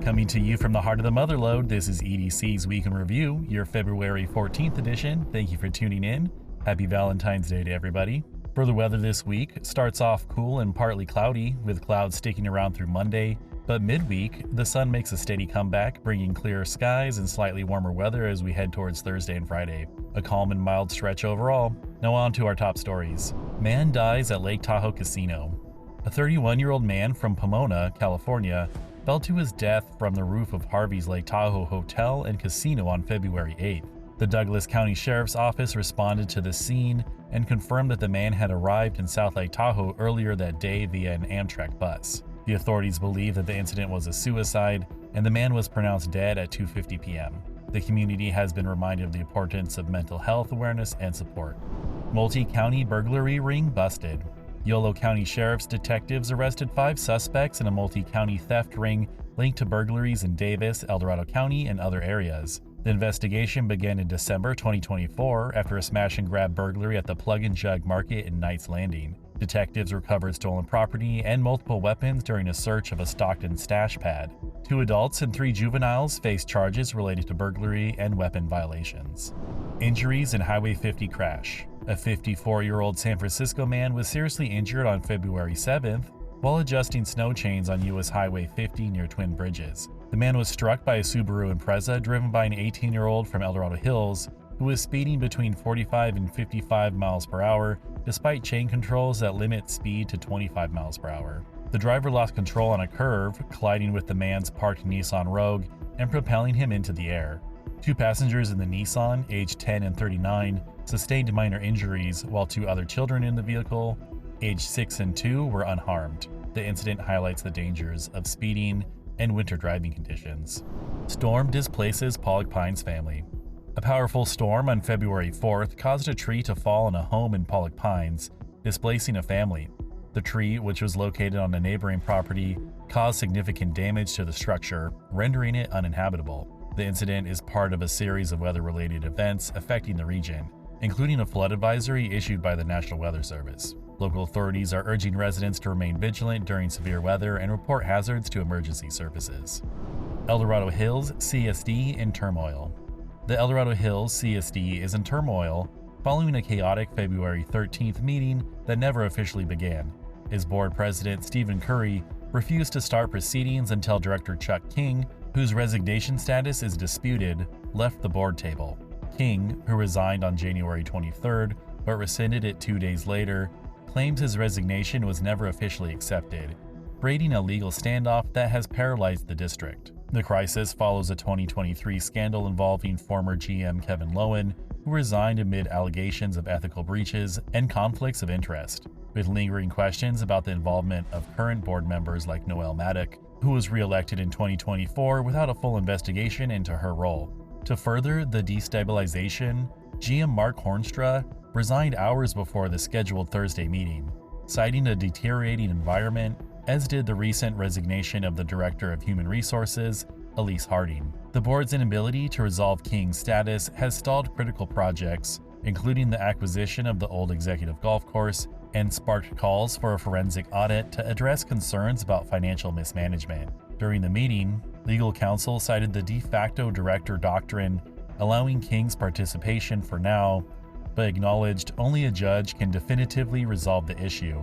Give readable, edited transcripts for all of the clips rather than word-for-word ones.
Coming to you from the heart of the Motherlode, this is EDC's Week in Review, your February 14th edition. Thank you for tuning in. Happy Valentine's Day to everybody. For the weather this week, starts off cool and partly cloudy, with clouds sticking around through Monday, but midweek, the sun makes a steady comeback, bringing clearer skies and slightly warmer weather as we head towards Thursday and Friday. A calm and mild stretch overall. Now on to our top stories. Man dies at Lake Tahoe Casino. A 31-year-old man from Pomona, California, fell to his death from the roof of Harvey's Lake Tahoe Hotel and Casino on February 8th. The Douglas County Sheriff's Office responded to the scene and confirmed that the man had arrived in South Lake Tahoe earlier that day via an Amtrak bus. The authorities believe that the incident was a suicide, and the man was pronounced dead at 2:50 p.m. The community has been reminded of the importance of mental health awareness and support. Multi-county burglary ring busted. Yolo County Sheriff's detectives arrested 5 suspects in a multi-county theft ring linked to burglaries in Davis, El Dorado County, and other areas. The investigation began in December 2024 after a smash-and-grab burglary at the Plug and Jug Market in Knights Landing. Detectives recovered stolen property and multiple weapons during a search of a Stockton stash pad. 2 adults and 3 juveniles faced charges related to burglary and weapon violations. Injuries in Highway 50 crash. A 54-year-old San Francisco man was seriously injured on February 7th while adjusting snow chains on U.S. Highway 50 near Twin Bridges. The man was struck by a Subaru Impreza driven by an 18-year-old from El Dorado Hills who was speeding between 45 and 55 miles per hour despite chain controls that limit speed to 25 miles per hour. The driver lost control on a curve, colliding with the man's parked Nissan Rogue and propelling him into the air. 2 passengers in the Nissan, aged 10 and 39, sustained minor injuries, while 2 other children in the vehicle, aged 6 and 2, were unharmed. The incident highlights the dangers of speeding and winter driving conditions. Storm displaces Pollock Pines family. A powerful storm on February 4th caused a tree to fall on a home in Pollock Pines, displacing a family. The tree, which was located on a neighboring property, caused significant damage to the structure, rendering it uninhabitable. The incident is part of a series of weather-related events affecting the region, including a flood advisory issued by the National Weather Service. Local authorities are urging residents to remain vigilant during severe weather and report hazards to emergency services. El Dorado Hills CSD in turmoil. The El Dorado Hills CSD is in turmoil following a chaotic February 13th meeting that never officially began. Its board president, Stephen Curry, refused to start proceedings until Director Chuck King, whose resignation status is disputed, left the board table. King, who resigned on January 23rd but rescinded it 2 days later, claims his resignation was never officially accepted, creating a legal standoff that has paralyzed the district. The crisis follows a 2023 scandal involving former GM Kevin Lowen, who resigned amid allegations of ethical breaches and conflicts of interest, with lingering questions about the involvement of current board members like Noelle Maddock, who was re-elected in 2024 without a full investigation into her role. To further the destabilization, GM Mark Hornstra resigned hours before the scheduled Thursday meeting, citing a deteriorating environment, as did the recent resignation of the Director of Human Resources, Elise Harding. The board's inability to resolve King's status has stalled critical projects, including the acquisition of the old executive golf course, and sparked calls for a forensic audit to address concerns about financial mismanagement. During the meeting, legal counsel cited the de facto director doctrine, allowing King's participation for now, but acknowledged only a judge can definitively resolve the issue.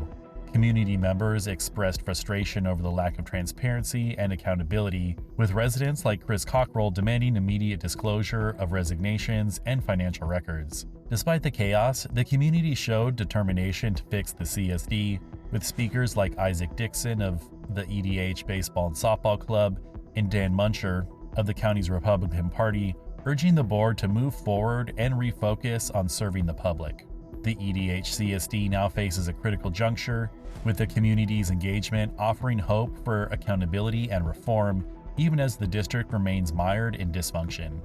Community members expressed frustration over the lack of transparency and accountability, with residents like Chris Cockrell demanding immediate disclosure of resignations and financial records. Despite the chaos, the community showed determination to fix the CSD, with speakers like Isaac Dixon of the EDH Baseball and Softball Club and Dan Muncher of the county's Republican Party urging the board to move forward and refocus on serving the public. The EDH CSD now faces a critical juncture, with the community's engagement offering hope for accountability and reform, even as the district remains mired in dysfunction.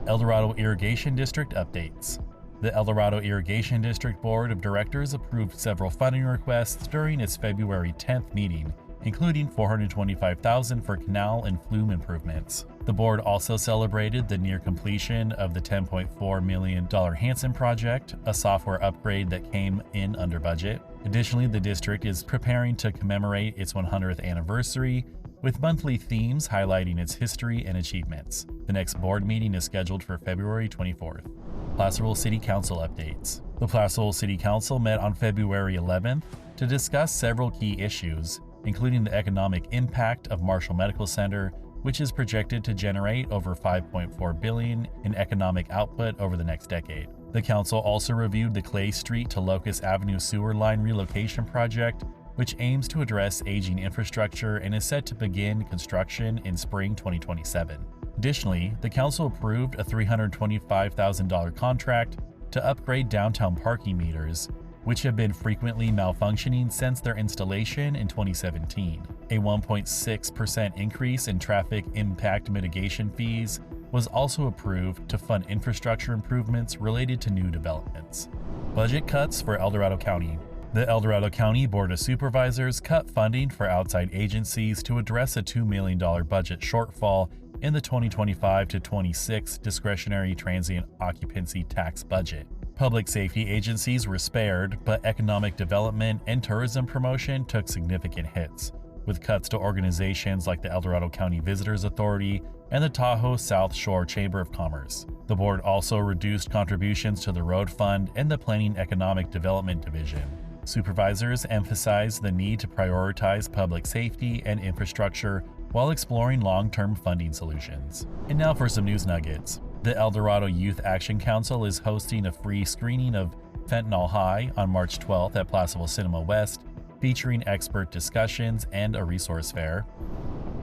El Dorado Irrigation District updates. The El Dorado Irrigation District Board of Directors approved several funding requests during its February 10th meeting, including $425,000 for canal and flume improvements. The board also celebrated the near completion of the $10.4 million Hanson project, a software upgrade that came in under budget. Additionally, the district is preparing to commemorate its 100th anniversary with monthly themes highlighting its history and achievements. The next board meeting is scheduled for February 24th. Placerville City Council updates. The Placerville City Council met on February 11th to discuss several key issues, including the economic impact of Marshall Medical Center, which is projected to generate over $5.4 billion in economic output over the next decade. The council also reviewed the Clay Street to Locust Avenue sewer line relocation project, which aims to address aging infrastructure and is set to begin construction in spring 2027. Additionally, the council approved a $325,000 contract to upgrade downtown parking meters, which have been frequently malfunctioning since their installation in 2017. A 1.6% increase in traffic impact mitigation fees was also approved to fund infrastructure improvements related to new developments. Budget cuts for El Dorado County. The El Dorado County Board of Supervisors cut funding for outside agencies to address a $2 million budget shortfall in the 2025-26 discretionary transient occupancy tax budget. Public safety agencies were spared, but economic development and tourism promotion took significant hits, with cuts to organizations like the El Dorado County Visitors Authority and the Tahoe South Shore Chamber of Commerce. The board also reduced contributions to the Road Fund and the Planning Economic Development Division. Supervisors emphasized the need to prioritize public safety and infrastructure while exploring long-term funding solutions. And now for some news nuggets. The El Dorado Youth Action Council is hosting a free screening of Fentanyl High on March 12th at Placerville Cinema West, featuring expert discussions and a resource fair.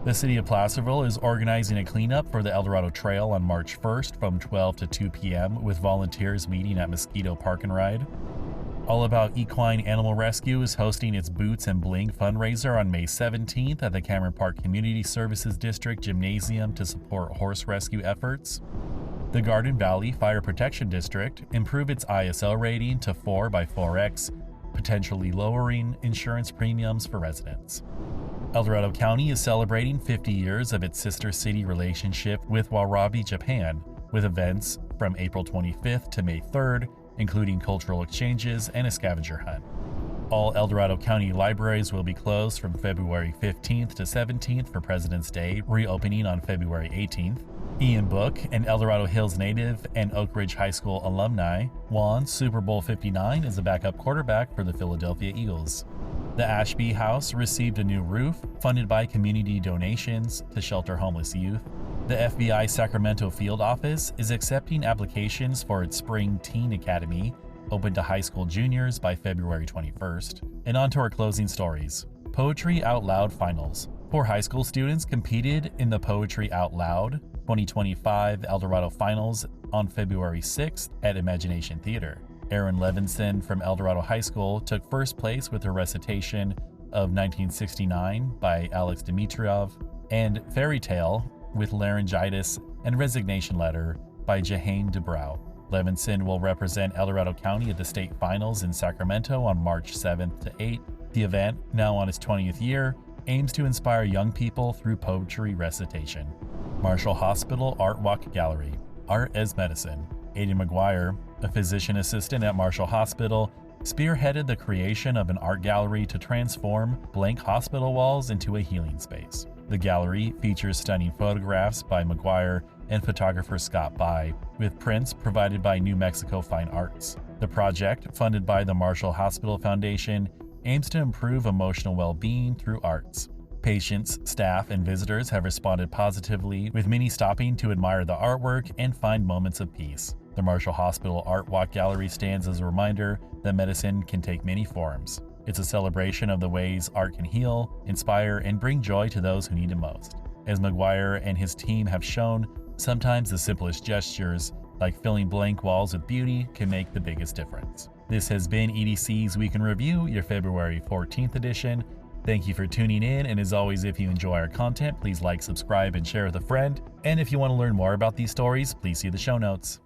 The City of Placerville is organizing a cleanup for the El Dorado Trail on March 1st from 12 to 2 p.m. with volunteers meeting at Mosquito Park and Ride. All About Equine Animal Rescue is hosting its Boots and Bling fundraiser on May 17th at the Cameron Park Community Services District Gymnasium to support horse rescue efforts. The Garden Valley Fire Protection District improved its ISO rating to 4x4X, potentially lowering insurance premiums for residents. El Dorado County is celebrating 50 years of its sister city relationship with Warabi, Japan, with events from April 25th to May 3rd, including cultural exchanges and a scavenger hunt. All El Dorado County libraries will be closed from February 15th to 17th for President's Day, reopening on February 18th. Ian Book, an El Dorado Hills native and Oak Ridge High School alumni, won Super Bowl 59 as a backup quarterback for the Philadelphia Eagles. The Ashby House received a new roof, funded by community donations to shelter homeless youth. The FBI Sacramento Field Office is accepting applications for its Spring Teen Academy, open to high school juniors by February 21st. And on to our closing stories. Poetry Out Loud Finals. 4 high school students competed in the Poetry Out Loud 2025 El Dorado Finals on February 6th at Imagination Theater. Erin Levinson from El Dorado High School took first place with her recitation of 1969 by Alex Dimitrov and Fairy Tale with Laryngitis and Resignation Letter by Jahane DeBrow. Levinson will represent El Dorado County at the state finals in Sacramento on March 7th to 8th. The event, now on its 20th year, aims to inspire young people through poetry recitation. Marshall Hospital Art Walk Gallery. Art as Medicine. Aidan McGuire, a physician assistant at Marshall Hospital, spearheaded the creation of an art gallery to transform blank hospital walls into a healing space. The gallery features stunning photographs by McGuire and photographer Scott By, with prints provided by New Mexico Fine Arts. The project, funded by the Marshall Hospital Foundation, aims to improve emotional well-being through arts. Patients, staff, and visitors have responded positively, with many stopping to admire the artwork and find moments of peace. The Marshall Hospital Art Walk Gallery stands as a reminder that medicine can take many forms. It's a celebration of the ways art can heal, inspire, and bring joy to those who need it most. As McGuire and his team have shown, sometimes the simplest gestures, like filling blank walls with beauty, can make the biggest difference. This has been EDC's Week in Review, your February 14th edition. Thank you for tuning in, and as always, if you enjoy our content, please like, subscribe, and share with a friend. And if you want to learn more about these stories, please see the show notes.